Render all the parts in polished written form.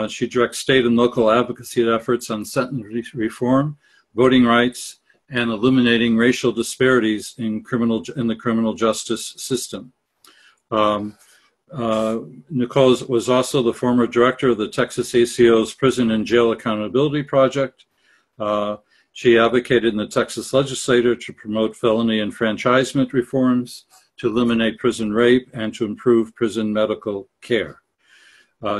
She directs state and local advocacy efforts on sentence reform, voting rights, and eliminating racial disparities in the criminal justice system. Nicole was also the former director of the Texas ACO's Prison and Jail Accountability Project. She advocated in the Texas legislature to promote felony enfranchisement reforms, to eliminate prison rape, and to improve prison medical care.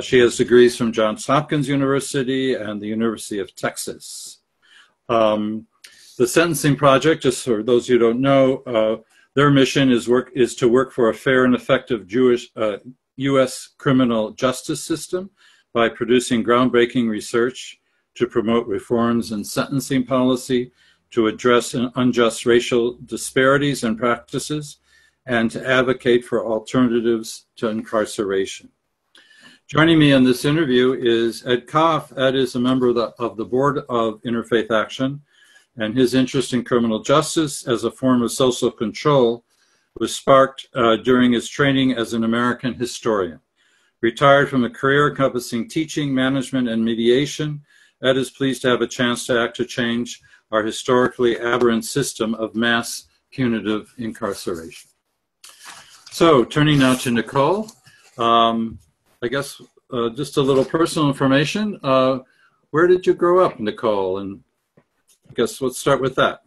She has degrees from Johns Hopkins University and the University of Texas. The Sentencing Project, just for those who don't know, their mission is to work for a fair and effective U.S. criminal justice system by producing groundbreaking research to promote reforms in sentencing policy, to address unjust racial disparities and practices, and to advocate for alternatives to incarceration. Joining me in this interview is Ed Koff. Ed is a member of the Board of Interfaith Action, and his interest in criminal justice as a form of social control was sparked during his training as an American historian. Retired from a career encompassing teaching, management, and mediation, Ed is pleased to have a chance to act to change our historically aberrant system of mass punitive incarceration. So, turning now to Nicole, I guess just a little personal information. Where did you grow up, Nicole? And I guess let's start with that.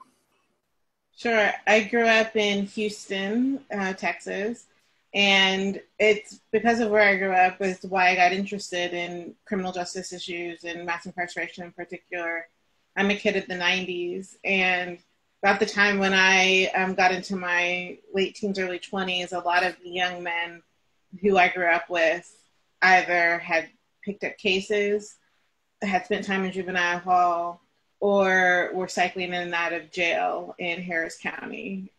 Sure. I grew up in Houston, Texas, and it's because of where I grew up is why I got interested in criminal justice issues and mass incarceration in particular. I'm a kid of the 90s, and about the time when I got into my late teens, early 20s, a lot of the young men who I grew up with either had picked up cases, had spent time in juvenile hall, or were cycling in and out of jail in Harris County,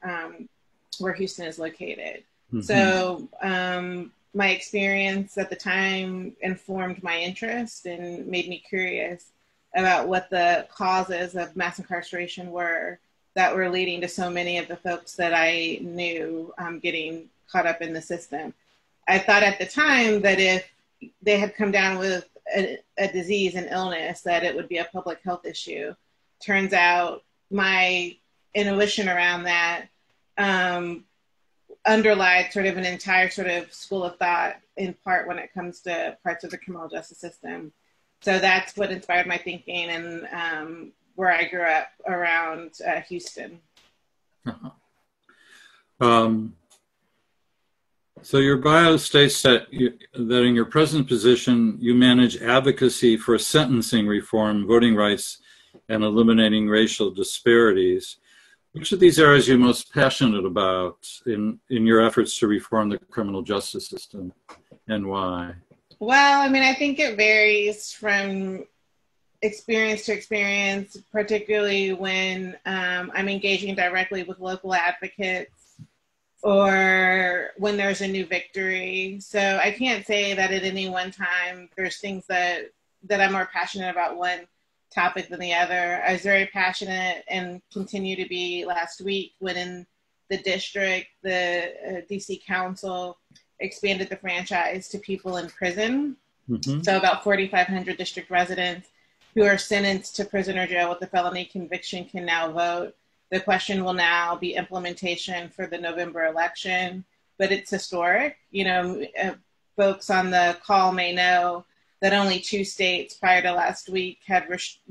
where Houston is located. Mm-hmm. So my experience at the time informed my interest and made me curious about what the causes of mass incarceration were that were leading to so many of the folks that I knew getting caught up in the system. I thought at the time that if they had come down with a disease and illness, that it would be a public health issue. Turns out my intuition around that underlied sort of an entire sort of school of thought, in part when it comes to parts of the criminal justice system. So that's what inspired my thinking, and where I grew up around Houston. So your bio states that in your present position, you manage advocacy for sentencing reform, voting rights, and eliminating racial disparities. Which of these areas are you most passionate about in your efforts to reform the criminal justice system, and why? Well, I mean, I think it varies from experience to experience, particularly when I'm engaging directly with local advocates, or when there's a new victory. So I can't say that at any one time there's things that I'm more passionate about one topic than the other. I was very passionate and continue to be last week when in the district, the DC Council expanded the franchise to people in prison. Mm-hmm. So about 4,500 district residents who are sentenced to prison or jail with a felony conviction can now vote. The question will now be implementation for the November election, but it's historic. You know, folks on the call may know that only 2 states prior to last week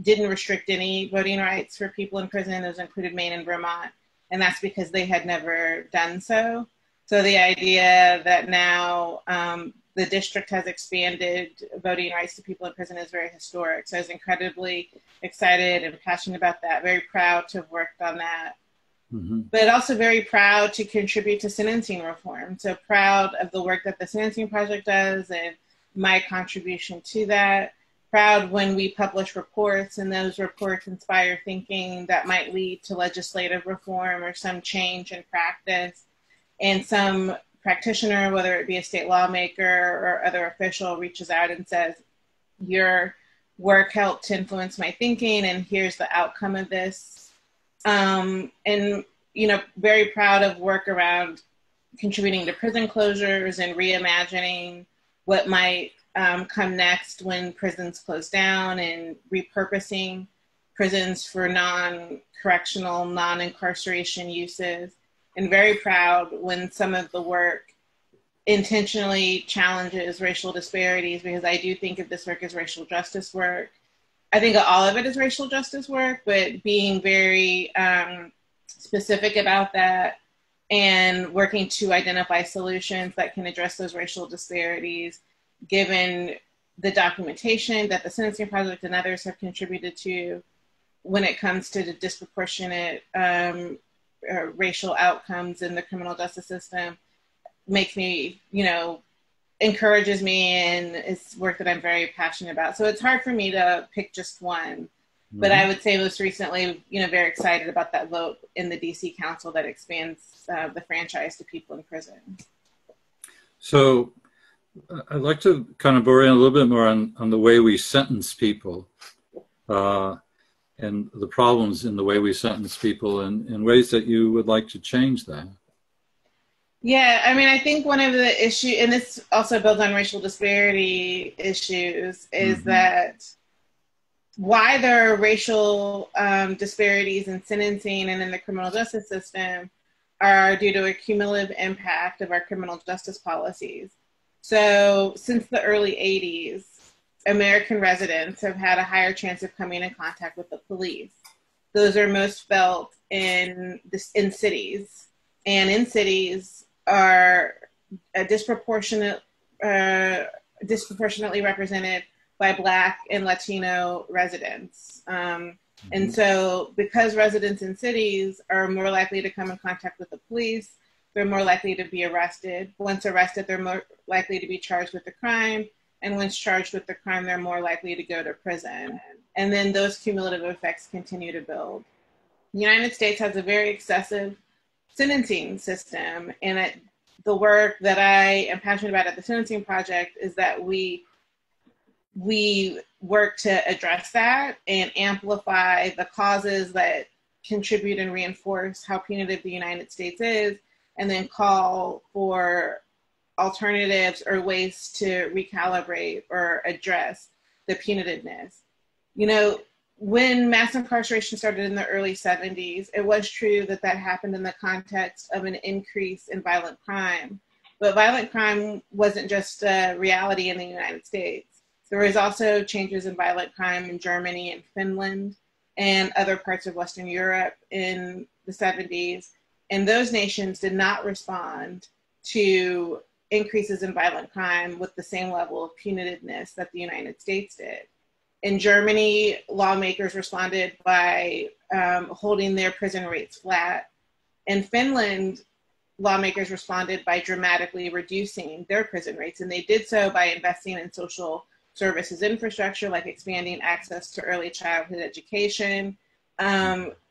didn't restrict any voting rights for people in prison. Those included Maine and Vermont, and that's because they had never done so. So the idea that now the district has expanded voting rights to people in prison is very historic. So I was incredibly excited and passionate about that, very proud to have worked on that. Mm-hmm. But also very proud to contribute to sentencing reform. So proud of the work that the Sentencing Project does and my contribution to that. Proud when we publish reports and those reports inspire thinking that might lead to legislative reform or some change in practice. And some practitioner, whether it be a state lawmaker or other official, reaches out and says, your work helped to influence my thinking and here's the outcome of this. And, you know, very proud of work around contributing to prison closures and reimagining what might come next when prisons close down and repurposing prisons for non-correctional, non-incarceration uses, and very proud when some of the work intentionally challenges racial disparities, because I do think of this work as racial justice work. I think all of it is racial justice work, but being very specific about that and working to identify solutions that can address those racial disparities, given the documentation that the Sentencing Project and others have contributed to when it comes to the disproportionate racial outcomes in the criminal justice system, makes me, encourages me, and it's work that I'm very passionate about. So it's hard for me to pick just one. But I would say most recently, very excited about that vote in the DC Council that expands the franchise to people in prison. So I'd like to kind of bore in a little bit more on the way we sentence people and the problems in the way we sentence people and ways that you would like to change that. Yeah, I mean, I think one of the issues, and this also builds on racial disparity issues, is that why there are racial disparities in sentencing and in the criminal justice system are due to a cumulative impact of our criminal justice policies. So since the early 80s, American residents have had a higher chance of coming in contact with the police. Those are most felt in cities, and in cities are disproportionately represented by Black and Latino residents. And so because residents in cities are more likely to come in contact with the police, they're more likely to be arrested. Once arrested, they're more likely to be charged with the crime. And once charged with the crime, they're more likely to go to prison. And then those cumulative effects continue to build. The United States has a very excessive sentencing system. And the work that I am passionate about at the Sentencing Project is that we work to address that and amplify the causes that contribute and reinforce how punitive the United States is, and then call for alternatives or ways to recalibrate or address the punitiveness. When mass incarceration started in the early 70s, it was true that happened in the context of an increase in violent crime. But violent crime wasn't just a reality in the United States. There was also changes in violent crime in Germany and Finland and other parts of Western Europe in the 70s. And those nations did not respond to increases in violent crime with the same level of punitiveness that the United States did. In Germany, lawmakers responded by holding their prison rates flat. In Finland, lawmakers responded by dramatically reducing their prison rates, and they did so by investing in social services infrastructure, like expanding access to early childhood education.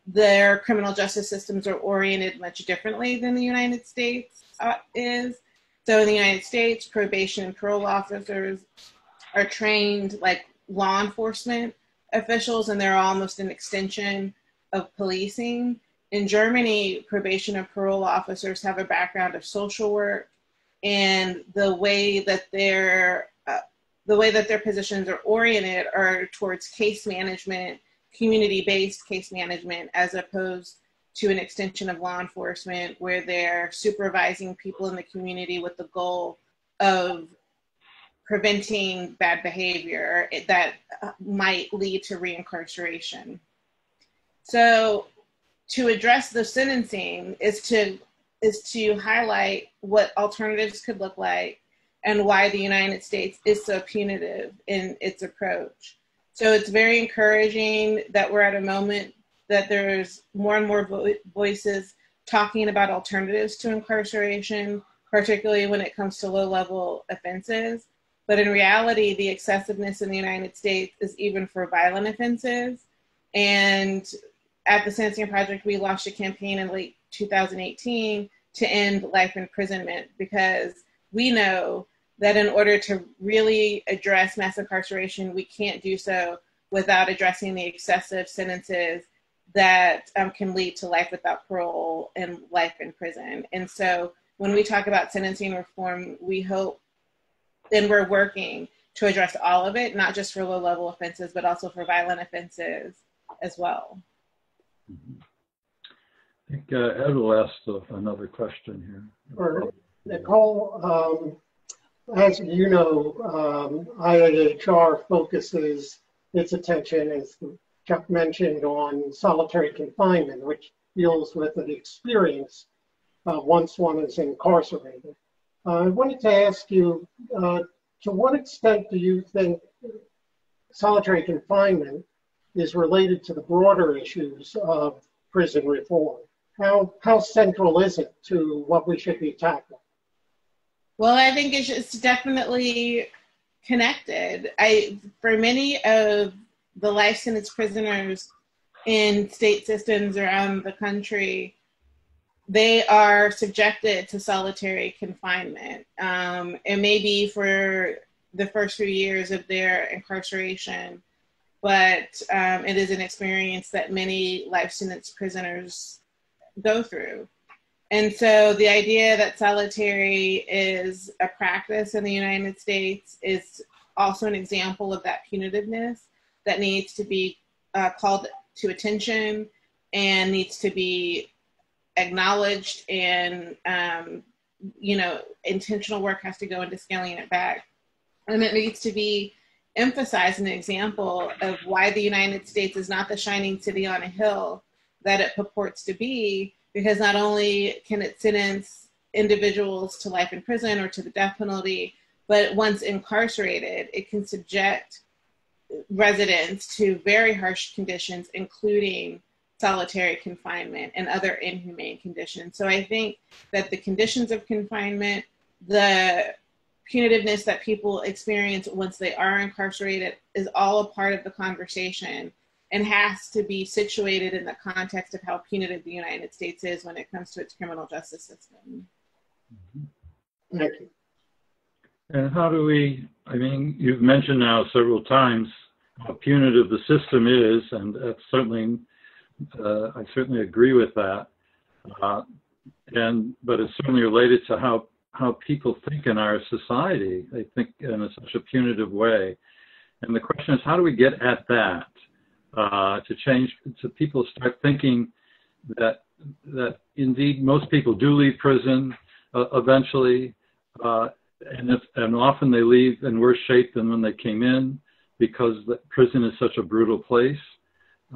Their criminal justice systems are oriented much differently than the United States is. So in the United States, probation and parole officers are trained like law enforcement officials, and they're almost an extension of policing. In Germany, probation and parole officers have a background of social work, and the way that their positions are oriented are towards case management, community-based case management, as opposed to an extension of law enforcement where they're supervising people in the community with the goal of preventing bad behavior that might lead to reincarceration. So to address the sentencing is to highlight what alternatives could look like and why the United States is so punitive in its approach. So it's very encouraging that we're at a moment that there's more and more voices talking about alternatives to incarceration, particularly when it comes to low-level offenses. But in reality, the excessiveness in the United States is even for violent offenses. And at the Sentencing Project, we launched a campaign in late 2018 to end life imprisonment, because we know that in order to really address mass incarceration, we can't do so without addressing the excessive sentences that can lead to life without parole and life in prison. And so when we talk about sentencing reform, we hope, and we're working to address all of it, not just for low-level offenses, but also for violent offenses as well. I think Ed will ask another question here. Or, Nicole, as you know, IAHR focuses its attention, as Chuck mentioned, on solitary confinement, which deals with the experience once one is incarcerated. I wanted to ask you, to what extent do you think solitary confinement is related to the broader issues of prison reform? How central is it to what we should be tackling? Well, I think it's definitely connected. For many of the life sentence prisoners in state systems around the country, they are subjected to solitary confinement. It may be for the first few years of their incarceration, but it is an experience that many life sentence prisoners go through. And so the idea that solitary is a practice in the United States is also an example of that punitiveness that needs to be called to attention and needs to be acknowledged, and intentional work has to go into scaling it back. And it needs to be emphasized, an example of why the United States is not the shining city on a hill that it purports to be, because not only can it sentence individuals to life in prison or to the death penalty, but once incarcerated, it can subject residents to very harsh conditions, including solitary confinement and other inhumane conditions. So I think that the conditions of confinement, the punitiveness that people experience once they are incarcerated, is all a part of the conversation and has to be situated in the context of how punitive the United States is when it comes to its criminal justice system. Thank you. And how do we, you've mentioned now several times how punitive the system is, and that's certainly, I certainly agree with that. But it's certainly related to how people think in our society. They think in such a punitive way. And the question is, how do we get at that? To change, to people start thinking that indeed most people do leave prison eventually, and often they leave in worse shape than when they came in, because prison is such a brutal place.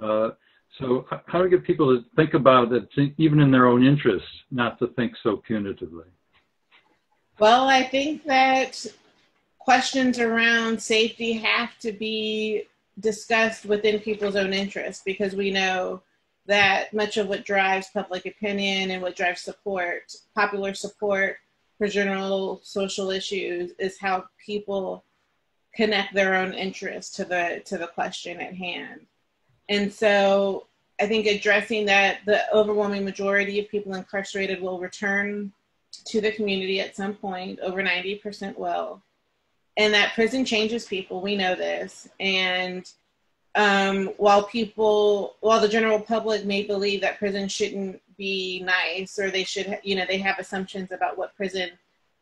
So how do we get people to think about it, even in their own interests, not to think so punitively? Well, I think that questions around safety have to be discussed within people's own interests, because we know that much of what drives public opinion and what drives support, popular support for general social issues, is how people connect their own interests to the question at hand. And so I think addressing that, the overwhelming majority of people incarcerated will return to the community at some point, over 90% will. And that prison changes people, we know this. And while the general public may believe that prison shouldn't be nice, or they should, they have assumptions about what prison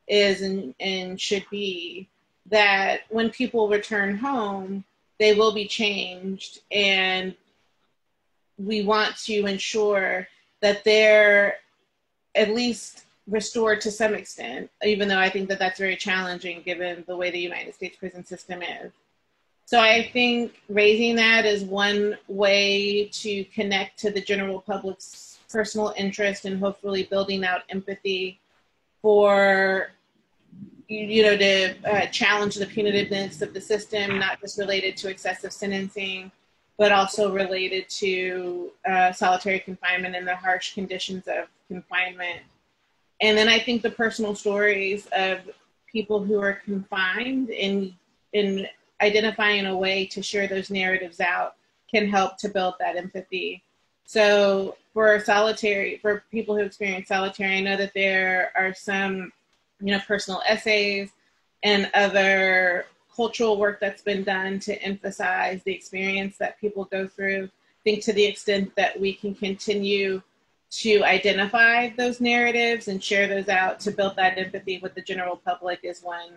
is and should be, that when people return home, they will be changed. And we want to ensure that they're at least restored to some extent, even though I think that that's very challenging given the way the United States prison system is. So I think raising that is one way to connect to the general public's personal interest, and hopefully building out empathy for, to challenge the punitiveness of the system, not just related to excessive sentencing, but also related to solitary confinement and the harsh conditions of confinement. And then I think the personal stories of people who are confined in identifying a way to share those narratives out can help to build that empathy. So for people who experience solitary, I know that there are some, personal essays and other cultural work that's been done to emphasize the experience that people go through. I think to the extent that we can continue to identify those narratives and share those out to build that empathy with the general public is one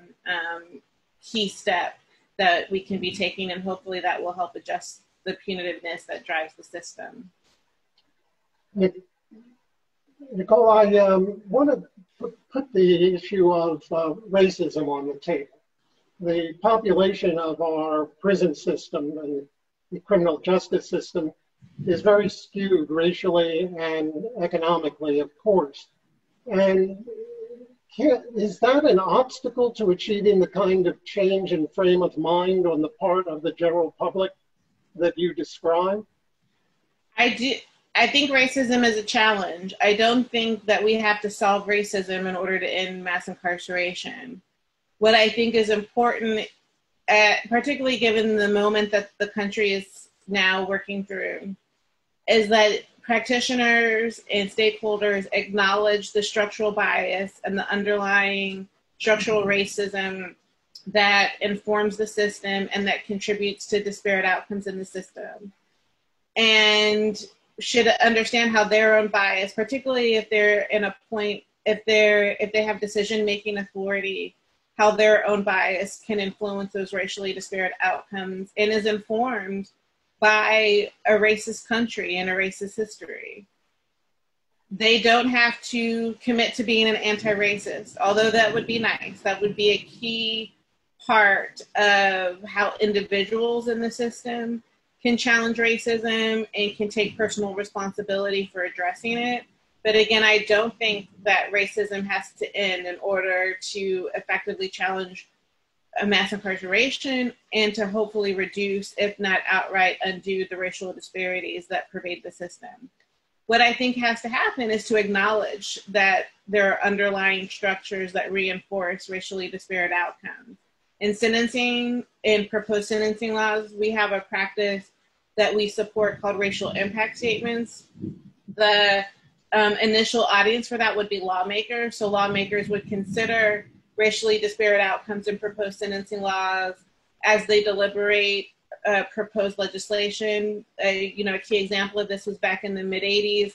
key step that we can be taking, and hopefully that will help adjust the punitiveness that drives the system. Nicole, I want to put the issue of racism on the table. The population of our prison system and the criminal justice system is very skewed racially and economically, of course. And is that an obstacle to achieving the kind of change in frame of mind on the part of the general public that you describe? I think racism is a challenge. I don't think that we have to solve racism in order to end mass incarceration. What I think is important, particularly given the moment that the country is now working through, is that practitioners and stakeholders acknowledge the structural bias and the underlying structural racism that informs the system and that contributes to disparate outcomes in the system. And should understand how their own bias, particularly if they're in a point, if they have decision-making authority, how their own bias can influence those racially disparate outcomes and is informed by a racist country and a racist history. They don't have to commit to being an anti-racist, although that would be nice. That would be a key part of how individuals in the system can challenge racism and can take personal responsibility for addressing it. But again, I don't think that racism has to end in order to effectively challenge a mass incarceration and to hopefully reduce, if not outright undo, the racial disparities that pervade the system. What I think has to happen is to acknowledge that there are underlying structures that reinforce racially disparate outcomes. In sentencing, in proposed sentencing laws, we have a practice that we support called racial impact statements. The initial audience for that would be lawmakers. So lawmakers would consider racially disparate outcomes in proposed sentencing laws as they deliberate proposed legislation. A key example of this was back in the mid-'80s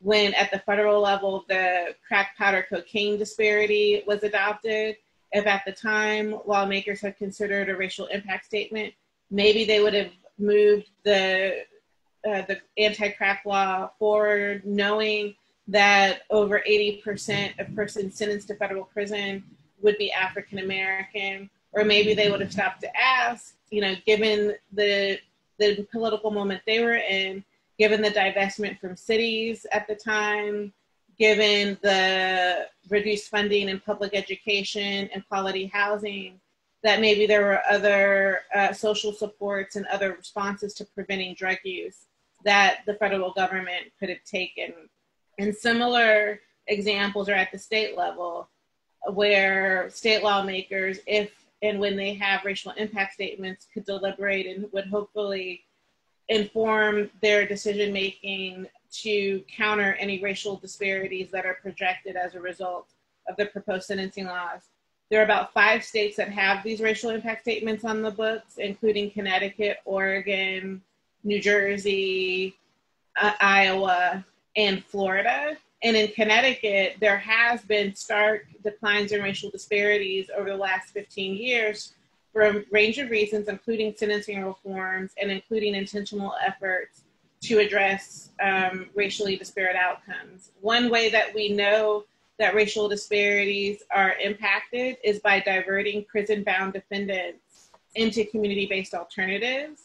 when at the federal level, the crack powder cocaine disparity was adopted. If at the time lawmakers had considered a racial impact statement, maybe they would have moved the anti-crack law forward, knowing that over 80% of persons sentenced to federal prison would be African American, or maybe they would have stopped to ask, given the political moment they were in, given the divestment from cities at the time, given the reduced funding in public education and quality housing, that maybe there were other social supports and other responses to preventing drug use that the federal government could have taken. And similar examples are at the state level, where state lawmakers, if and when they have racial impact statements, could deliberate and would hopefully inform their decision-making to counter any racial disparities that are projected as a result of the proposed sentencing laws. There are about 5 states that have these racial impact statements on the books, including Connecticut, Oregon, New Jersey, Iowa, and Florida. And in Connecticut, there has been stark declines in racial disparities over the last 15 years for a range of reasons, including sentencing reforms and including intentional efforts to address racially disparate outcomes. One way that we know that racial disparities are impacted is by diverting prison-bound defendants into community-based alternatives,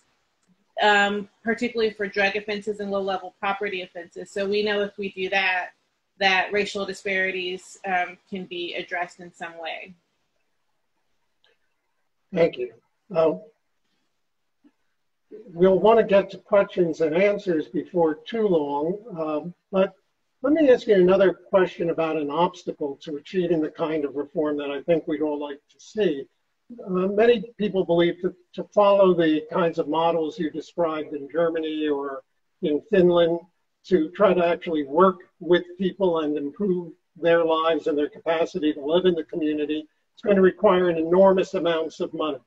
particularly for drug offenses and low-level property offenses. So we know if we do that, that racial disparities can be addressed in some way. Thank you. We'll want to get to questions and answers before too long, but let me ask you another question about an obstacle to achieving the kind of reform that I think we'd all like to see. Many people believe to follow the kinds of models you described in Germany or in Finland, to try to actually work with people and improve their lives and their capacity to live in the community, it's going to require an enormous amounts of money.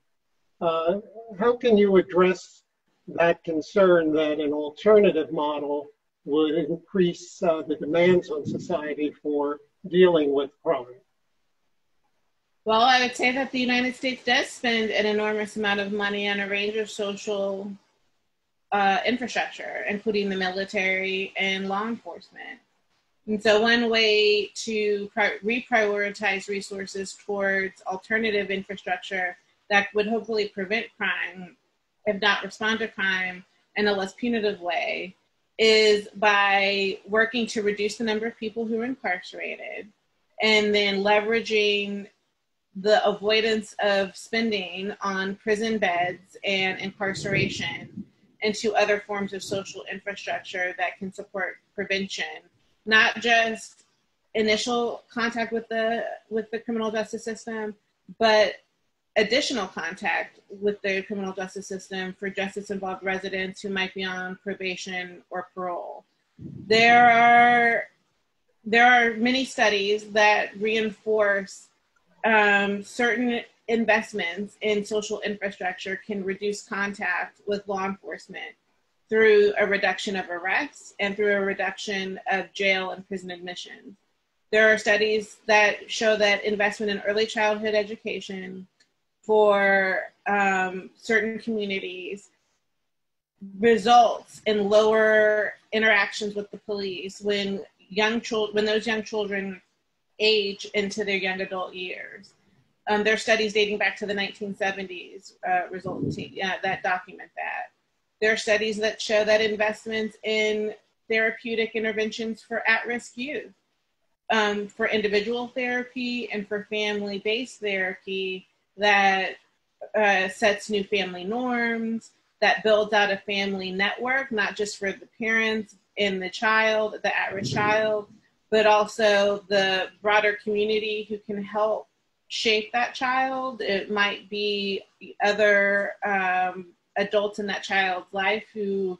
How can you address that concern that an alternative model would increase the demands on society for dealing with crime? Well, I would say that the United States does spend an enormous amount of money on a range of social infrastructure, including the military and law enforcement. And so one way to reprioritize resources towards alternative infrastructure that would hopefully prevent crime, if not respond to crime in a less punitive way, is by working to reduce the number of people who are incarcerated and then leveraging the avoidance of spending on prison beds and incarceration into other forms of social infrastructure that can support prevention, not just initial contact with the criminal justice system, but additional contact with the criminal justice system for justice-involved residents who might be on probation or parole. There are many studies that reinforce certain investments in social infrastructure can reduce contact with law enforcement through a reduction of arrests and through a reduction of jail and prison admissions. There are studies that show that investment in early childhood education for certain communities results in lower interactions with the police when those young children age into their young adult years. There are studies dating back to the 1970s that document that. There are studies that show that investments in therapeutic interventions for at-risk youth, for individual therapy and for family-based therapy that sets new family norms, that builds out a family network, not just for the parents and the child, the at-risk child, but also the broader community who can help shape that child. It might be other adults in that child's life who,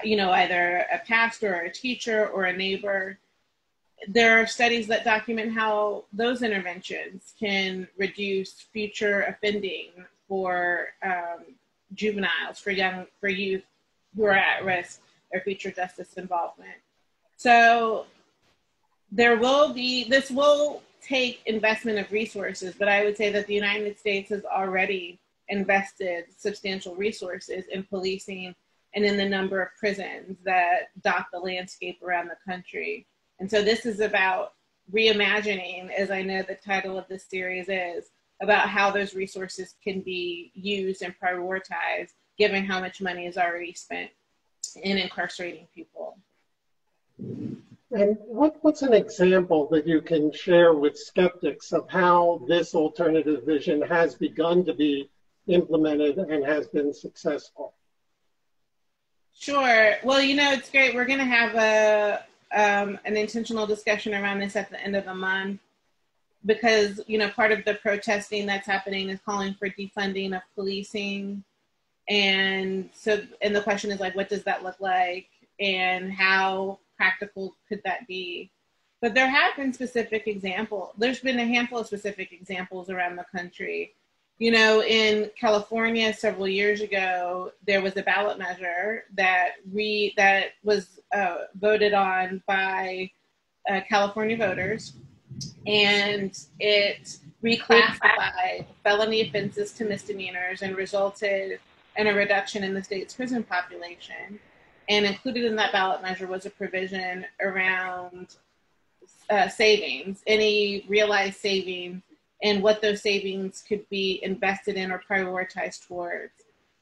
either a pastor or a teacher or a neighbor. There are studies that document how those interventions can reduce future offending for juveniles, for youth who are at risk of future justice involvement. So this will take investment of resources, but I would say that the United States has already invested substantial resources in policing and in the number of prisons that dot the landscape around the country. And so this is about reimagining, as I know the title of this series is, about how those resources can be used and prioritized given how much money is already spent in incarcerating people. And what's an example that you can share with skeptics of how this alternative vision has begun to be implemented and has been successful? Sure. Well, it's great. We're going to have an intentional discussion around this at the end of the month because, part of the protesting that's happening is calling for defunding of policing. And the question is what does that look like and how practical could that be? But there have been specific examples. There's been a handful of specific examples around the country. In California several years ago, there was a ballot measure that was voted on by California voters, and it reclassified felony offenses to misdemeanors and resulted in a reduction in the state's prison population. And included in that ballot measure was a provision around savings, any realized savings, and what those savings could be invested in or prioritized towards,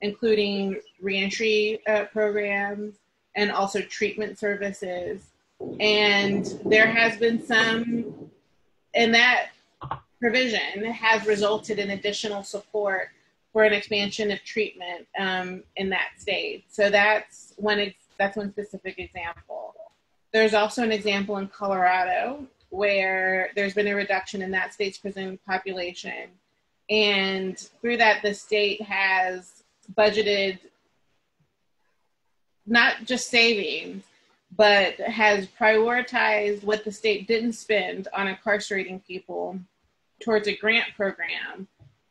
including reentry programs and also treatment services. And there has been and that provision has resulted in additional support for an expansion of treatment in that state. So that's one specific example. There's also an example in Colorado where there's been a reduction in that state's prison population. And through that, the state has budgeted not just savings, but has prioritized what the state didn't spend on incarcerating people towards a grant program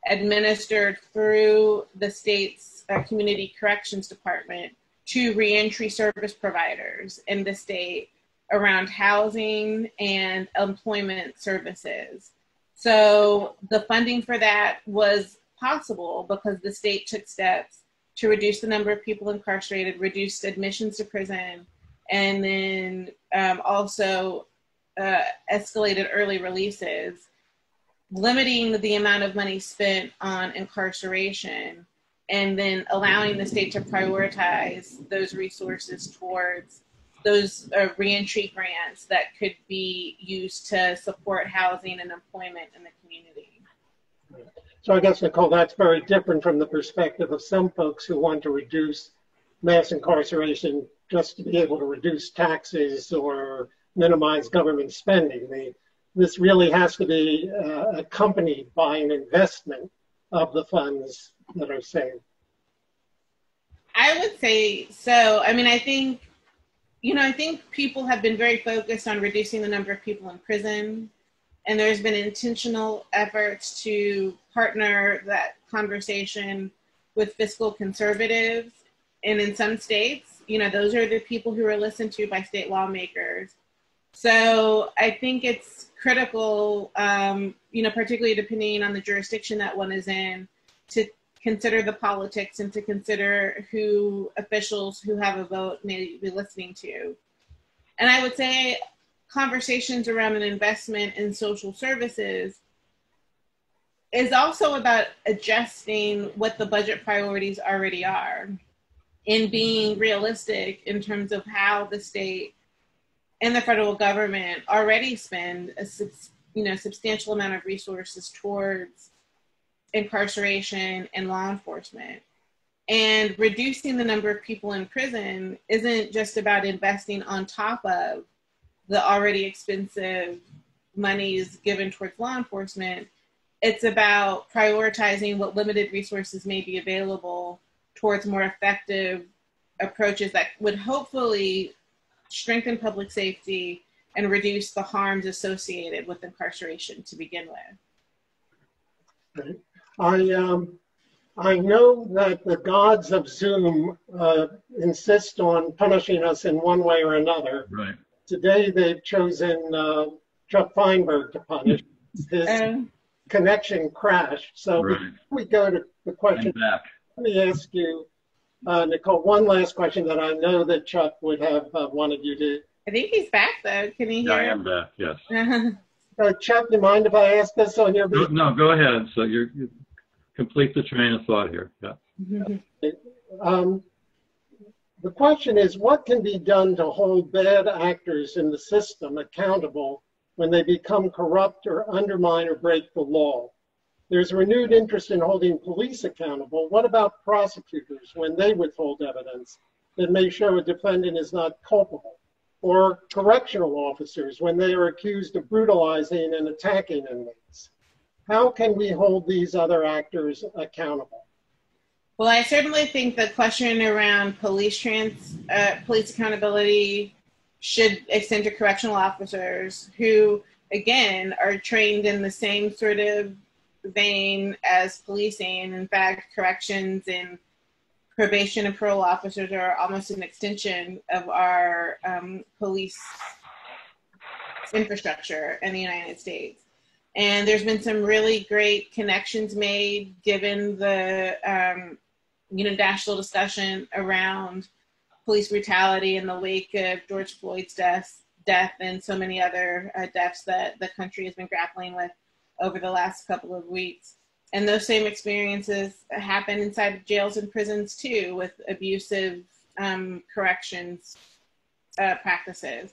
administered through the state's community corrections department to reentry service providers in the state around housing and employment services. So the funding for that was possible because the state took steps to reduce the number of people incarcerated, reduced admissions to prison, and then also escalated early releases, limiting the amount of money spent on incarceration, and then allowing the state to prioritize those resources towards those reentry grants that could be used to support housing and employment in the community. So I guess, Nicole, that's very different from the perspective of some folks who want to reduce mass incarceration just to be able to reduce taxes or minimize government spending. This really has to be accompanied by an investment of the funds that are saved. I would say so. I mean, I think people have been very focused on reducing the number of people in prison, and there's been intentional efforts to partner that conversation with fiscal conservatives. And in some states, those are the people who are listened to by state lawmakers. So I think it's critical, particularly depending on the jurisdiction that one is in, to consider the politics and to consider who officials who have a vote may be listening to. And I would say conversations around an investment in social services is also about adjusting what the budget priorities already are and being realistic in terms of how the state and the federal government already spend a substantial amount of resources towards incarceration and law enforcement. And reducing the number of people in prison isn't just about investing on top of the already expensive monies given towards law enforcement. It's about prioritizing what limited resources may be available towards more effective approaches that would hopefully strengthen public safety and reduce the harms associated with incarceration to begin with. I know that the gods of Zoom insist on punishing us in one way or another. Right. Today they've chosen Chuck Feinberg to punish. His connection crashed. So before we go to the question, let me ask you, Nicole, one last question that I know that Chuck would have wanted you to. I think he's back though. Can he hear? I am back, yes. Chuck, do you mind if I ask this on your behalf? No, go ahead. So you complete the train of thought here. Yeah. The question is, what can be done to hold bad actors in the system accountable when they become corrupt or undermine or break the law? There's renewed interest in holding police accountable. What about prosecutors when they withhold evidence that may show a defendant is not culpable? Or correctional officers when they are accused of brutalizing and attacking inmates? How can we hold these other actors accountable? Well, I certainly think the question around police accountability should extend to correctional officers who, again, are trained in the same sort of vein as policing. In fact, corrections and probation and parole officers are almost an extension of our police infrastructure in the United States. And there's been some really great connections made given the national discussion around police brutality in the wake of George Floyd's death and so many other deaths that the country has been grappling with over the last couple of weeks. And those same experiences happen inside of jails and prisons too, with abusive corrections practices.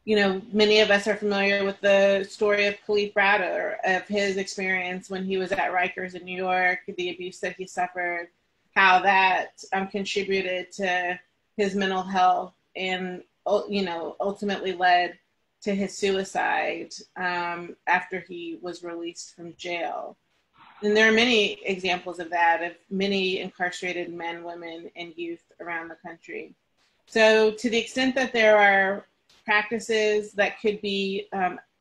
Many of us are familiar with the story of Khalif Browder, of his experience when he was at Rikers in New York, the abuse that he suffered, how that contributed to his mental health and, ultimately led to his suicide after he was released from jail. And there are many examples of that, of many incarcerated men, women, and youth around the country. So to the extent that there are practices that could be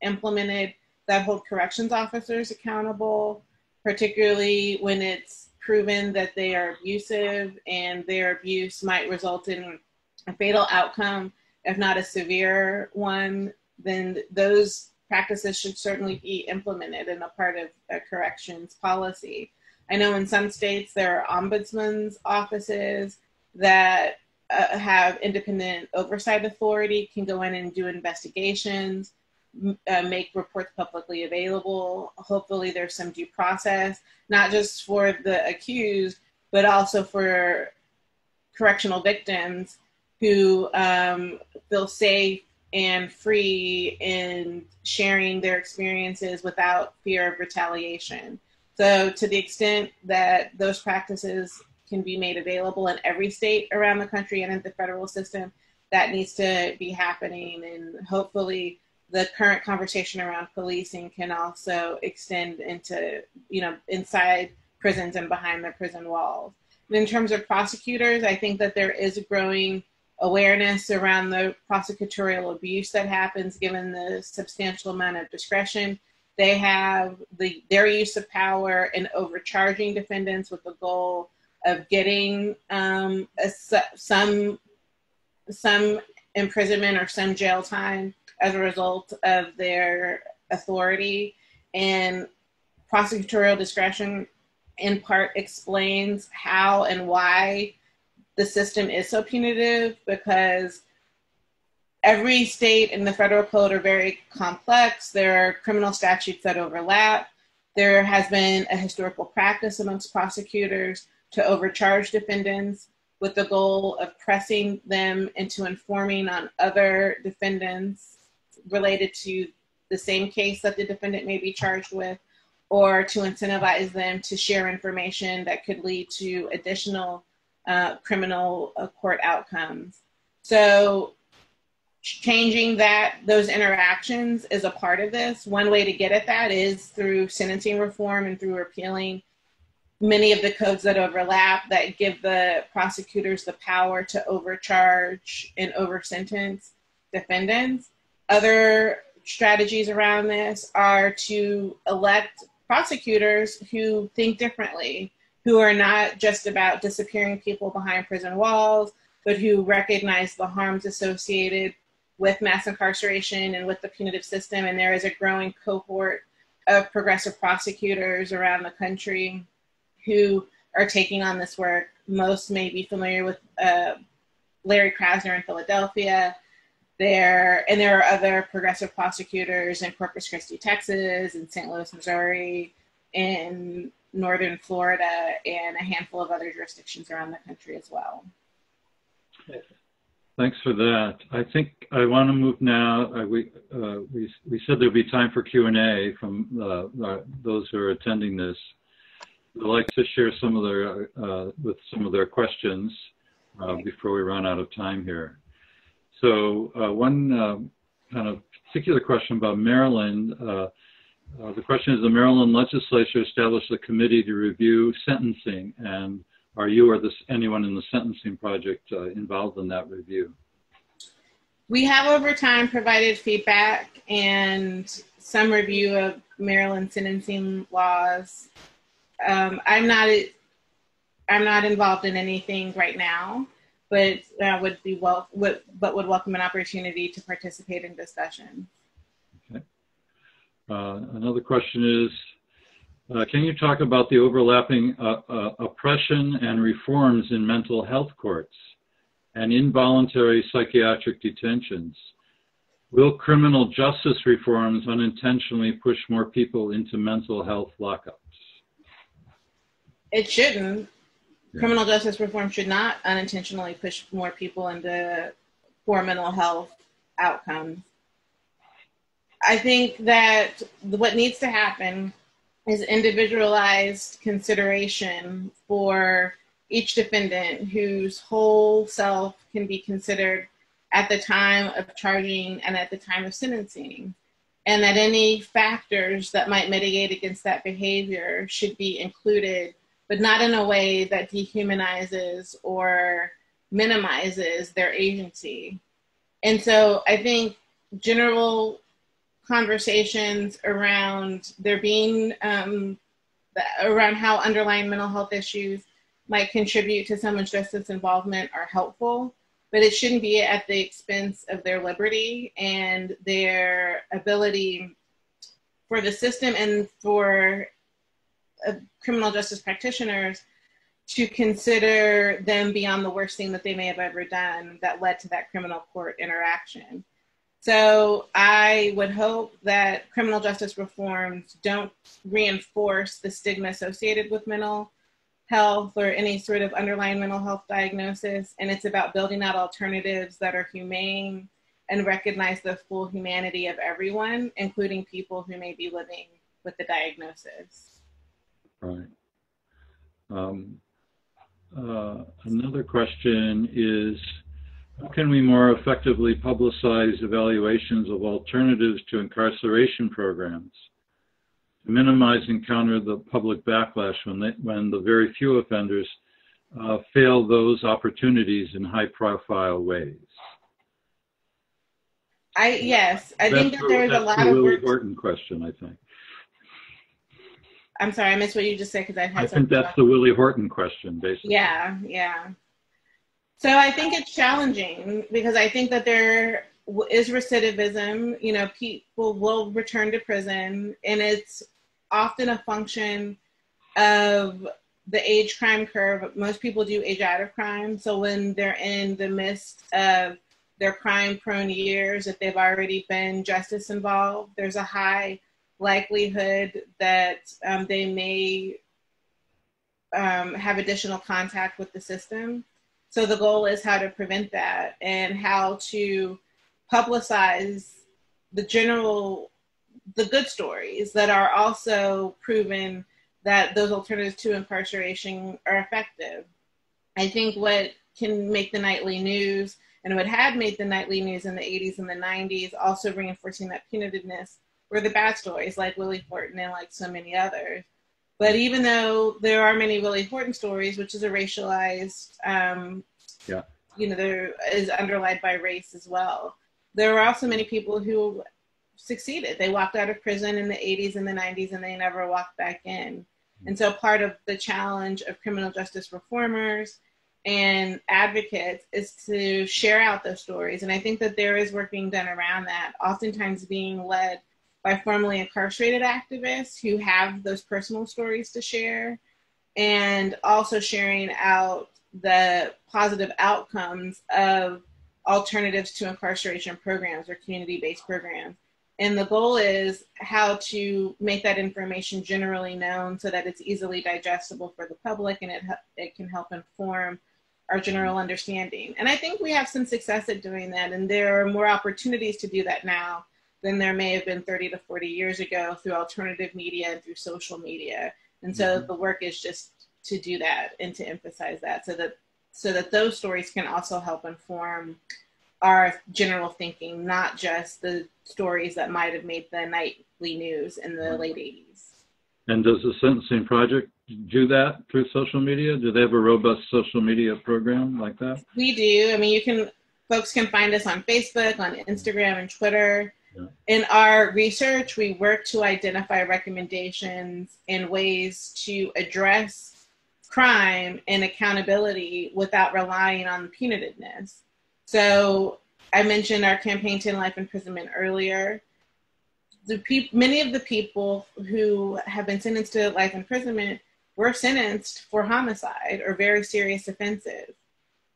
implemented that hold corrections officers accountable, particularly when it's proven that they are abusive and their abuse might result in a fatal outcome, if not a severe one, then those practices should certainly be implemented in a part of a corrections policy. I know in some states there are ombudsman's offices that have independent oversight authority, can go in and do investigations, make reports publicly available. Hopefully there's some due process, not just for the accused, but also for correctional victims who feel safe and free in sharing their experiences without fear of retaliation. So to the extent that those practices can be made available in every state around the country and in the federal system, that needs to be happening. And hopefully the current conversation around policing can also extend into, inside prisons and behind the prison walls. And in terms of prosecutors, I think that there is a growing awareness around the prosecutorial abuse that happens given the substantial amount of discretion. They have their use of power in overcharging defendants with the goal of getting some imprisonment or some jail time as a result of their authority. And prosecutorial discretion in part explains how and why the system is so punitive, because every state and the federal code are very complex. There are criminal statutes that overlap. There has been a historical practice amongst prosecutors to overcharge defendants with the goal of pressing them into informing on other defendants related to the same case that the defendant may be charged with, or to incentivize them to share information that could lead to additional criminal court outcomes. So changing those interactions is a part of this. One way to get at that is through sentencing reform and through repealing many of the codes that overlap that give the prosecutors the power to overcharge and over-sentence defendants. Other strategies around this are to elect prosecutors who think differently, who are not just about disappearing people behind prison walls, but who recognize the harms associated with mass incarceration and with the punitive system. And there is a growing cohort of progressive prosecutors around the country who are taking on this work. Most may be familiar with Larry Krasner in Philadelphia. There are other progressive prosecutors in Corpus Christi, Texas, in St. Louis, Missouri, in northern Florida, and a handful of other jurisdictions around the country as well. Thanks for that. I think I want to move now. We said there'd be time for Q&A from those who are attending this. I'd like to share some of their questions before we run out of time here. So one kind of particular question about Maryland. The question is, the Maryland legislature established a committee to review sentencing, and are you or anyone in the sentencing project involved in that review? We have over time provided feedback and some review of Maryland sentencing laws. I'm not involved in anything right now, but would welcome an opportunity to participate in discussion. Okay. Another question is, can you talk about the overlapping oppression and reforms in mental health courts and involuntary psychiatric detentions? Will criminal justice reforms unintentionally push more people into mental health lockups? It shouldn't. Yeah. Criminal justice reform should not unintentionally push more people into poor mental health outcomes. I think that what needs to happen is individualized consideration for each defendant whose whole self can be considered at the time of charging and at the time of sentencing, and that any factors that might mitigate against that behavior should be included, but not in a way that dehumanizes or minimizes their agency. And so I think general conversations around there being, around how underlying mental health issues might contribute to someone's justice involvement are helpful, but it shouldn't be at the expense of their liberty and their ability for the system and for criminal justice practitioners to consider them beyond the worst thing that they may have ever done that led to that criminal court interaction. So I would hope that criminal justice reforms don't reinforce the stigma associated with mental health or any sort of underlying mental health diagnosis. And it's about building out alternatives that are humane and recognize the full humanity of everyone, including people who may be living with the diagnosis. Right. Another question is, how can we more effectively publicize evaluations of alternatives to incarceration programs to minimize and counter the public backlash when the very few offenders fail those opportunities in high-profile ways? I think that there's a lot of Willie work. Horton question, I think. I'm sorry, I missed what you just said because I think that's the Willie Horton question, basically. Yeah. So I think it's challenging because I think that there is recidivism. You know, people will return to prison, and it's often a function of the age crime curve. Most people do age out of crime. So when they're in the midst of their crime-prone years, if they've already been justice involved, there's a high likelihood that they may have additional contact with the system. So the goal is how to prevent that and how to publicize the good stories that are also proven that those alternatives to incarceration are effective. I think what can make the nightly news and what had made the nightly news in the 80s and the 90s, also reinforcing that punitiveness, were the bad stories like Willie Horton and like so many others. But even though there are many Willie Horton stories, which is a racialized, there is underlined by race as well, there are also many people who succeeded. They walked out of prison in the 80s and the 90s and they never walked back in. And so part of the challenge of criminal justice reformers and advocates is to share out those stories. And I think that there is work being done around that, oftentimes being led by formerly incarcerated activists who have those personal stories to share, and also sharing out the positive outcomes of alternatives to incarceration programs or community-based programs. And the goal is how to make that information generally known so that it's easily digestible for the public and it can help inform our general understanding. And I think we have some success at doing that, and there are more opportunities to do that now than there may have been 30 to 40 years ago through alternative media and through social media. And so the work is just to do that and to emphasize that so that those stories can also help inform our general thinking, not just the stories that might have made the nightly news in the late 80s. And does the Sentencing Project do that through social media? Do they have a robust social media program like that? We do. I mean, folks can find us on Facebook, on Instagram, and Twitter. Yeah. In our research, we work to identify recommendations and ways to address crime and accountability without relying on punitiveness. So I mentioned our campaign to end life imprisonment earlier. Many of the people who have been sentenced to life imprisonment were sentenced for homicide or very serious offenses.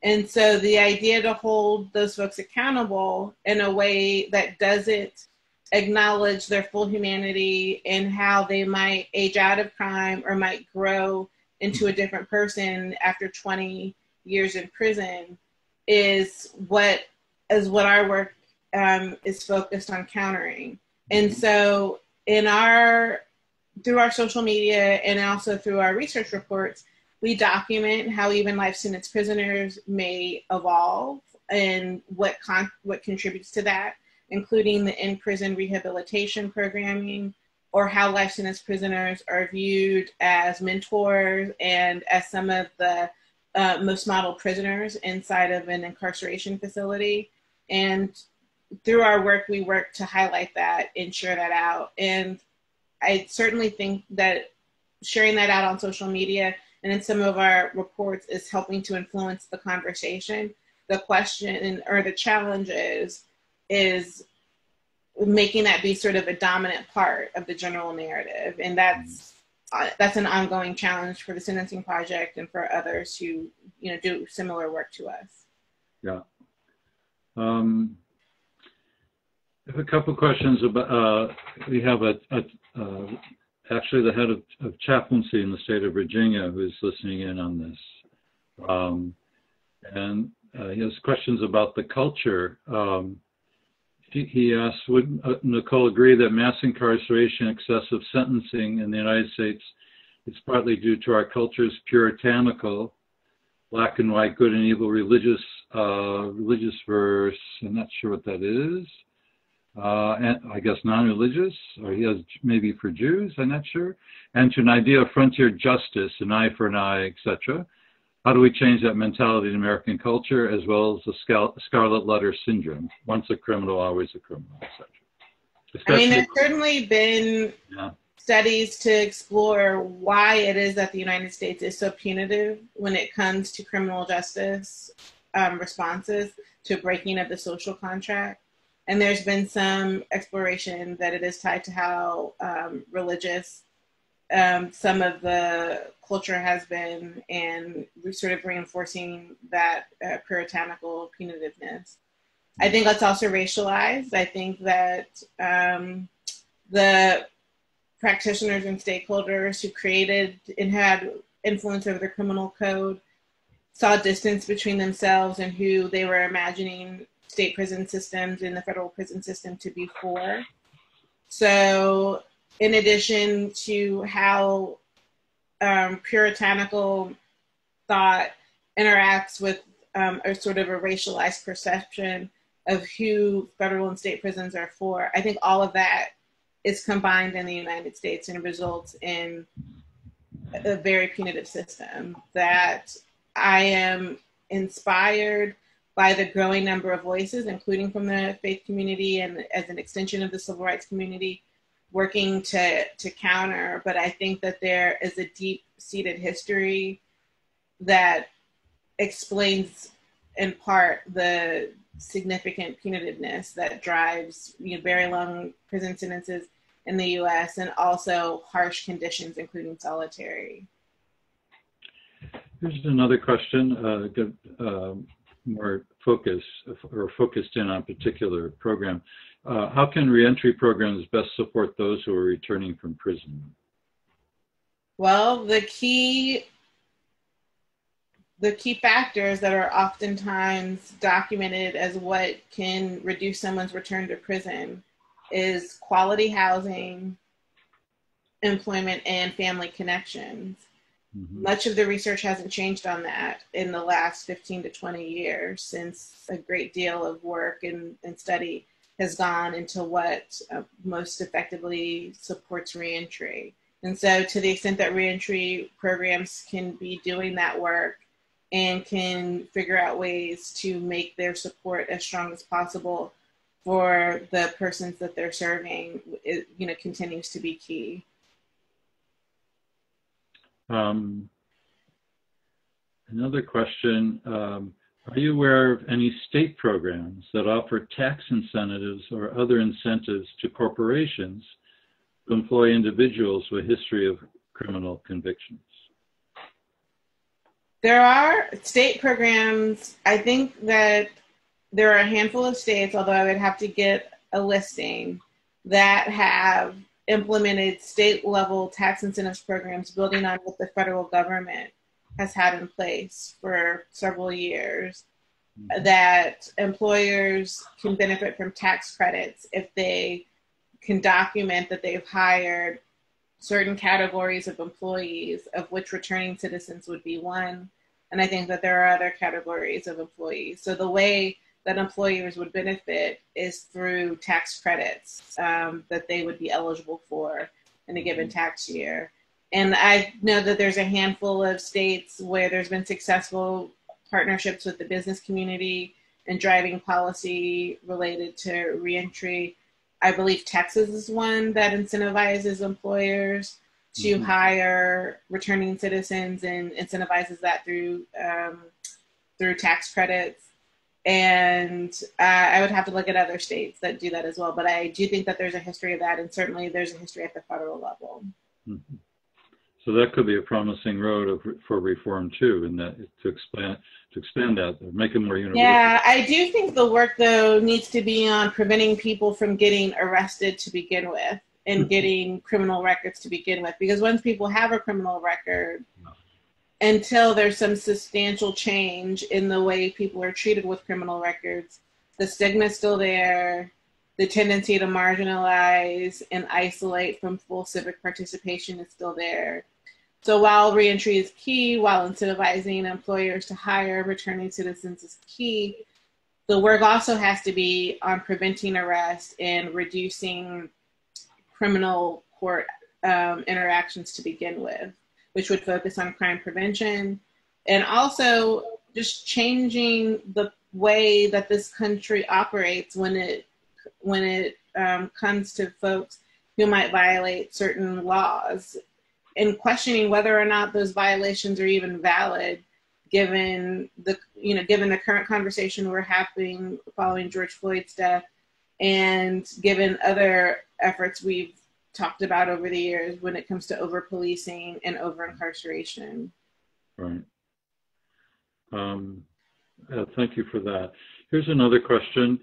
And so the idea to hold those folks accountable in a way that doesn't acknowledge their full humanity and how they might age out of crime or might grow into a different person after 20 years in prison is what our work is focused on countering. And so through our social media and also through our research reports, we document how even life sentence prisoners may evolve and what contributes to that, including the in-prison rehabilitation programming, or how life sentence prisoners are viewed as mentors and as some of the most model prisoners inside of an incarceration facility. And through our work, we work to highlight that and share that out. And I certainly think that sharing that out on social media and in some of our reports is helping to influence the conversation. The question or the challenge is making that be sort of a dominant part of the general narrative. And that's an ongoing challenge for the Sentencing Project and for others who, do similar work to us. Yeah. I have a couple questions about, we have actually the head of chaplaincy in the state of Virginia who's listening in on this. And he has questions about the culture. He asks, would Nicole agree that mass incarceration, excessive sentencing in the United States is partly due to our culture's puritanical, black and white, good and evil religious verse? I'm not sure what that is. And I guess non-religious, or he has maybe for Jews, I'm not sure. And to an idea of frontier justice, an eye for an eye, etc. How do we change that mentality in American culture, as well as the scarlet letter syndrome? Once a criminal, always a criminal, etc. There's certainly been studies to explore why it is that the United States is so punitive when it comes to criminal justice responses to breaking of the social contract. And there's been some exploration that it is tied to how religious some of the culture has been, and sort of reinforcing that puritanical punitiveness. I think that's also racialized. I think that the practitioners and stakeholders who created and had influence over the criminal code saw distance between themselves and who they were imagining state prison systems and the federal prison system to be for. So in addition to how puritanical thought interacts with a sort of a racialized perception of who federal and state prisons are for, I think all of that is combined in the United States and results in a very punitive system that I am inspired by the growing number of voices, including from the faith community and as an extension of the civil rights community, working to counter. But I think that there is a deep-seated history that explains in part the significant punitiveness that drives very long prison sentences in the U.S. and also harsh conditions, including solitary. Here's another question, more focused in on a particular program. How can reentry programs best support those who are returning from prison? Well, the key factors that are oftentimes documented as what can reduce someone's return to prison is quality housing, employment, and family connections. Mm-hmm. Much of the research hasn't changed on that in the last 15 to 20 years, since a great deal of work and study has gone into what most effectively supports reentry. And so to the extent that reentry programs can be doing that work and can figure out ways to make their support as strong as possible for the persons that they're serving, it, continues to be key. Another question, are you aware of any state programs that offer tax incentives or other incentives to corporations to employ individuals with a history of criminal convictions? There are state programs. I think that there are a handful of states, although I would have to get a listing, that have implemented state-level tax incentives programs building on what the federal government has had in place for several years, that employers can benefit from tax credits if they can document that they've hired certain categories of employees, of which returning citizens would be one. And I think that there are other categories of employees. So the way that employers would benefit is through tax credits that they would be eligible for in a given tax year. And I know that there's a handful of states where there's been successful partnerships with the business community and driving policy related to reentry. I believe Texas is one that incentivizes employers to hire returning citizens and incentivizes that through tax credits. And I would have to look at other states that do that as well. But I do think that there's a history of that, and certainly there's a history at the federal level. Mm-hmm. So that could be a promising road for reform too, and that to expand that, make it more universal. Yeah, I do think the work though needs to be on preventing people from getting arrested to begin with, and getting criminal records to begin with, because once people have a criminal record, until there's some substantial change in the way people are treated with criminal records, the stigma is still there. The tendency to marginalize and isolate from full civic participation is still there. So while reentry is key, while incentivizing employers to hire returning citizens is key, the work also has to be on preventing arrest and reducing criminal court interactions to begin with, which would focus on crime prevention, and also just changing the way that this country operates when it comes to folks who might violate certain laws, and questioning whether or not those violations are even valid, given the current conversation we're having following George Floyd's death, and given other efforts we've talked about over the years when it comes to over-policing and over-incarceration. Right. Thank you for that. Here's another question.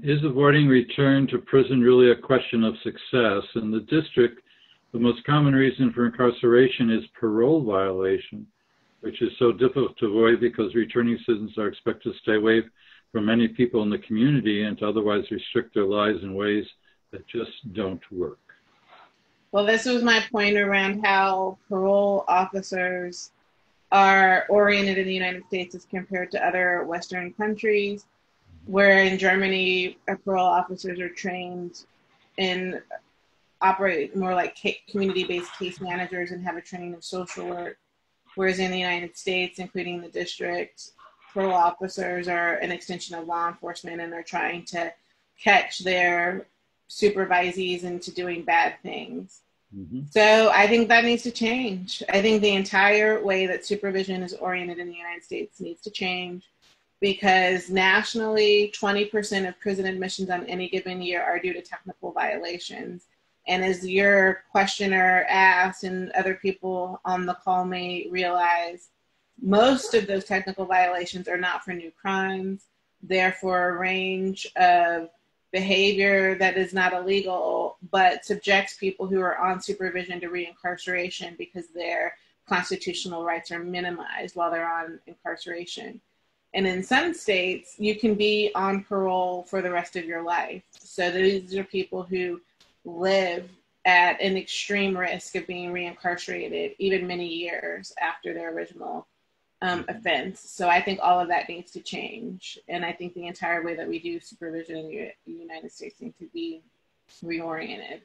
Is avoiding return to prison really a question of success? In the district, the most common reason for incarceration is parole violation, which is so difficult to avoid because returning citizens are expected to stay away from many people in the community and to otherwise restrict their lives in ways that just don't work. Well, this was my point around how parole officers are oriented in the United States as compared to other Western countries, where in Germany, parole officers are trained and operate more like community-based case managers and have a training in social work, whereas in the United States, including the district, parole officers are an extension of law enforcement and are trying to catch their supervisees into doing bad things. Mm-hmm. So I think that needs to change. I think the entire way that supervision is oriented in the United States needs to change, because nationally, 20% of prison admissions on any given year are due to technical violations. And as your questioner asked, and other people on the call may realize, most of those technical violations are not for new crimes. They're for a range of behavior that is not illegal, but subjects people who are on supervision to reincarceration because their constitutional rights are minimized while they're on incarceration. And in some states, you can be on parole for the rest of your life. So these are people who live at an extreme risk of being reincarcerated, even many years after their original offense. So I think all of that needs to change. And I think the entire way that we do supervision in the United States needs to be reoriented.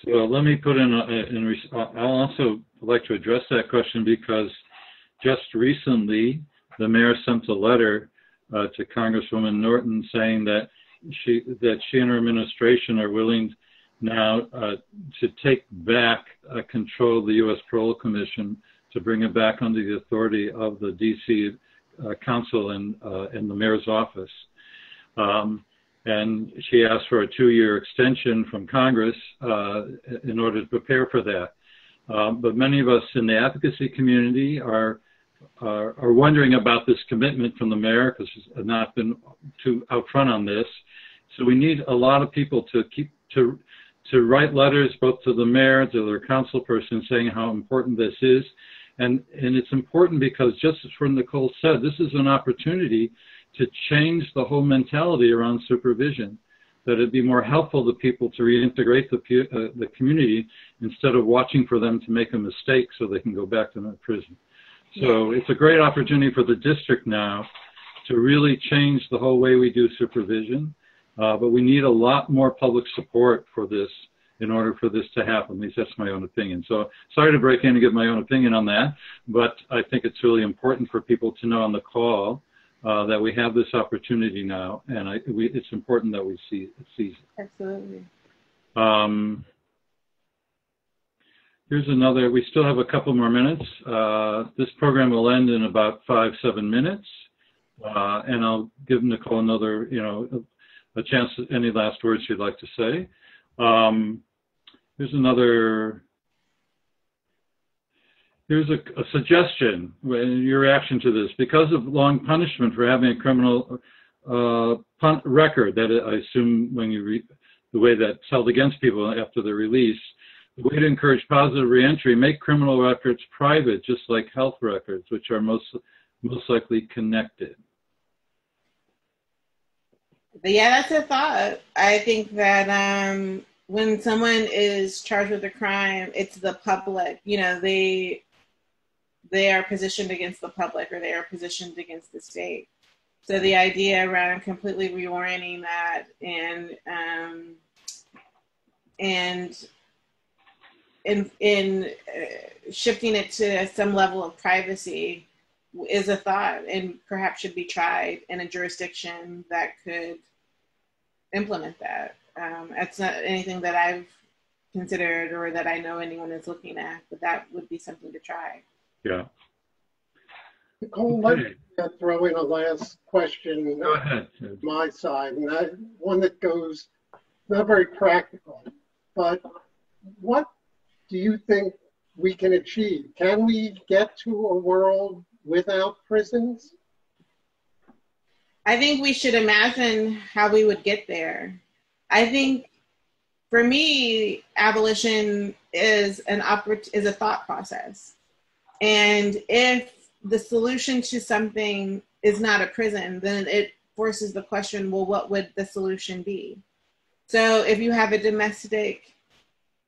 So let me put I'll also like to address that question, because just recently the mayor sent a letter to Congresswoman Norton saying that she and her administration are willing now to take back control of the U.S. Parole Commission, to bring it back under the authority of the D.C. Council and the mayor's office. And she asked for a 2-year extension from Congress in order to prepare for that. But many of us in the advocacy community are wondering about this commitment from the mayor, because she's not been too out front on this. So we need a lot of people to write letters both to the mayor, to their council person, saying how important this is. And it's important because, just as Nicole said, this is an opportunity to change the whole mentality around supervision, that it'd be more helpful to people to reintegrate the community instead of watching for them to make a mistake so they can go back to prison. So it's a great opportunity for the district now to really change the whole way we do supervision. But we need a lot more public support for this in order for this to happen. At least that's my own opinion. So sorry to break in and give my own opinion on that, but I think it's really important for people to know on the call that we have this opportunity now, and it's important that we seize it. Absolutely. Here's another, we still have a couple more minutes. This program will end in about 5-7 minutes. And I'll give Nicole another, a chance. Any last words you'd like to say? Here's a suggestion, your reaction to this. Because of long punishment for having a criminal record, that I assume when you read the way that's held against people after the release, the way to encourage positive reentry, make criminal records private, just like health records, which are most likely connected. Yeah, that's a thought. I think that when someone is charged with a crime, it's the public. They are positioned against the public, or they are positioned against the state. So the idea around completely reorienting that and in shifting it to some level of privacy is a thought, and perhaps should be tried in a jurisdiction that could implement that. It's not anything that I've considered or that I know anyone is looking at, but that would be something to try. Yeah. Nicole, let me throw in a last question. Go ahead. On my side, and one that goes not very practical, but what do you think we can achieve? Can we get to a world without prisons? I think we should imagine how we would get there. I think, for me, abolition is a thought process. And if the solution to something is not a prison, then it forces the question, well, what would the solution be? So if you have a domestic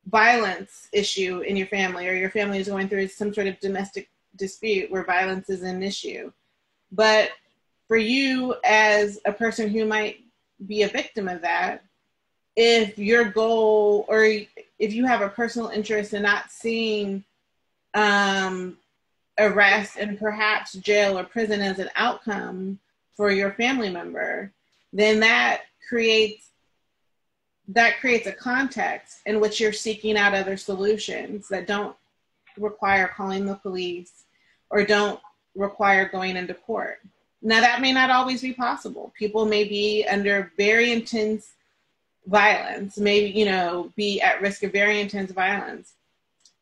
violence issue in your family, or your family is going through some sort of domestic dispute where violence is an issue, but for you as a person who might be a victim of that, if your goal, or if you have a personal interest in not seeing arrest and perhaps jail or prison as an outcome for your family member, then that creates a context in which you're seeking out other solutions that don't require calling the police or don't require going into court. Now, that may not always be possible. People may be under very intense violence, maybe, be at risk of very intense violence.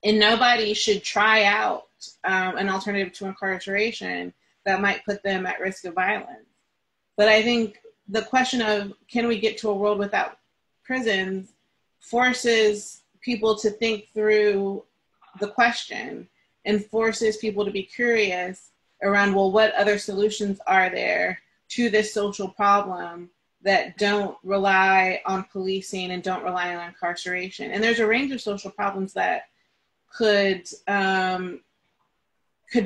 And nobody should try out an alternative to incarceration that might put them at risk of violence. But I think the question of, can we get to a world without prisons, forces people to think through the question and forces people to be curious around, well, what other solutions are there to this social problem that don't rely on policing and don't rely on incarceration? And there's a range of social problems that could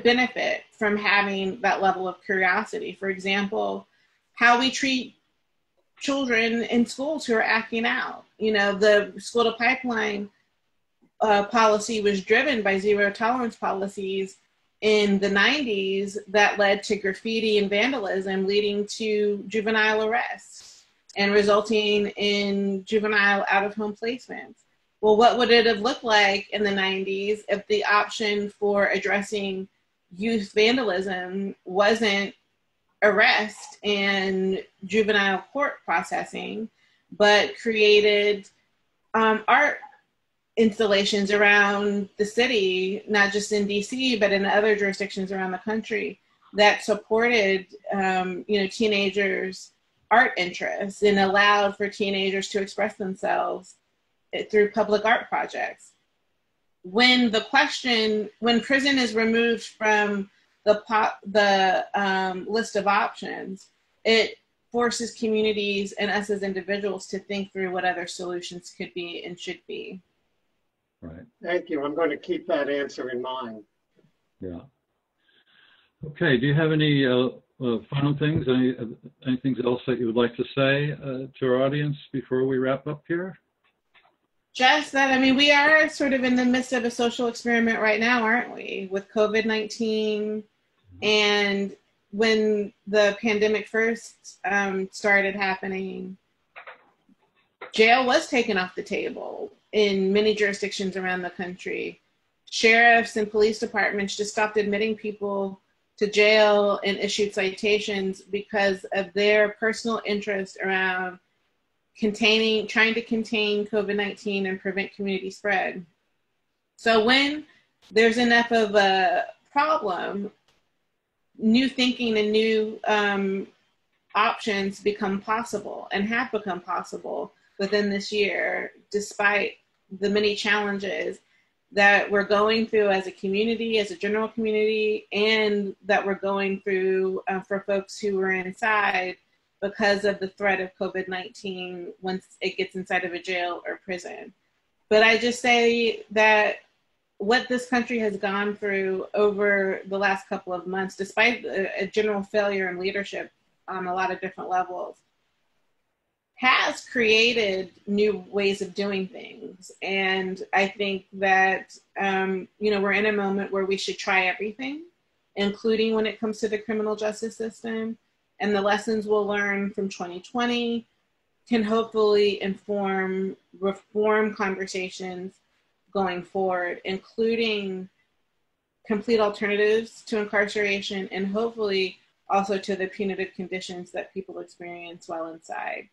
benefit from having that level of curiosity. For example, how we treat children in schools who are acting out. The school to pipeline policy was driven by zero tolerance policies in the 90s that led to graffiti and vandalism, leading to juvenile arrests and resulting in juvenile out-of-home placements. Well, what would it have looked like in the 90s if the option for addressing youth vandalism wasn't arrest and juvenile court processing, but created art installations around the city, not just in DC, but in other jurisdictions around the country that supported, teenagers' art interests and allowed for teenagers to express themselves through public art projects. When prison is removed from the list of options, it forces communities and us as individuals to think through what other solutions could be and should be. Right. Thank you. I'm going to keep that answer in mind. Yeah. Okay. Do you have any final things? Anything else that you would like to say to our audience before we wrap up here? Just that, we are sort of in the midst of a social experiment right now, aren't we? With COVID-19, and when the pandemic first started happening, jail was taken off the table in many jurisdictions around the country. Sheriffs and police departments just stopped admitting people to jail and issued citations because of their personal interest around trying to contain COVID-19 and prevent community spread. So when there's enough of a problem, new thinking and new options become possible and have become possible within this year, despite the many challenges that we're going through as a community, as a general community, and that we're going through for folks who are inside because of the threat of COVID-19 once it gets inside of a jail or prison. But I just say that what this country has gone through over the last couple of months, despite a general failure in leadership on a lot of different levels, has created new ways of doing things. And I think that, we're in a moment where we should try everything, including when it comes to the criminal justice system. And the lessons we'll learn from 2020 can hopefully inform reform conversations going forward, including complete alternatives to incarceration and hopefully also to the punitive conditions that people experience while inside.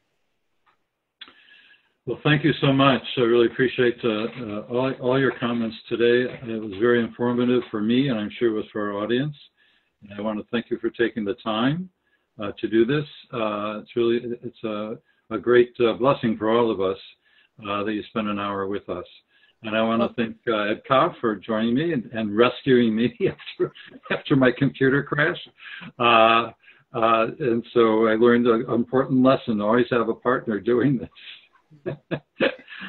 Well, thank you so much. I really appreciate all your comments today. It was very informative for me, and I'm sure it was for our audience. And I want to thank you for taking the time to do this. It's a great blessing for all of us that you spend an hour with us. And I want to thank Ed Koff for joining me and rescuing me after my computer crash. And so I learned an important lesson: always have a partner doing this.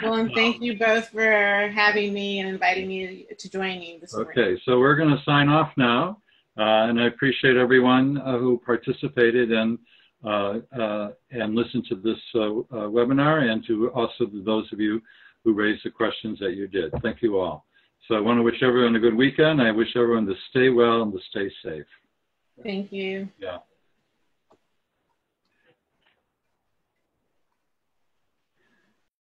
Well, and thank you both for having me and inviting me to join you this morning. Okay, so we're going to sign off now, and I appreciate everyone who participated and listened to this webinar, and to also those of you who raised the questions that you did. Thank you all. So I want to wish everyone a good weekend. I wish everyone to stay well and to stay safe. Thank you. Yeah.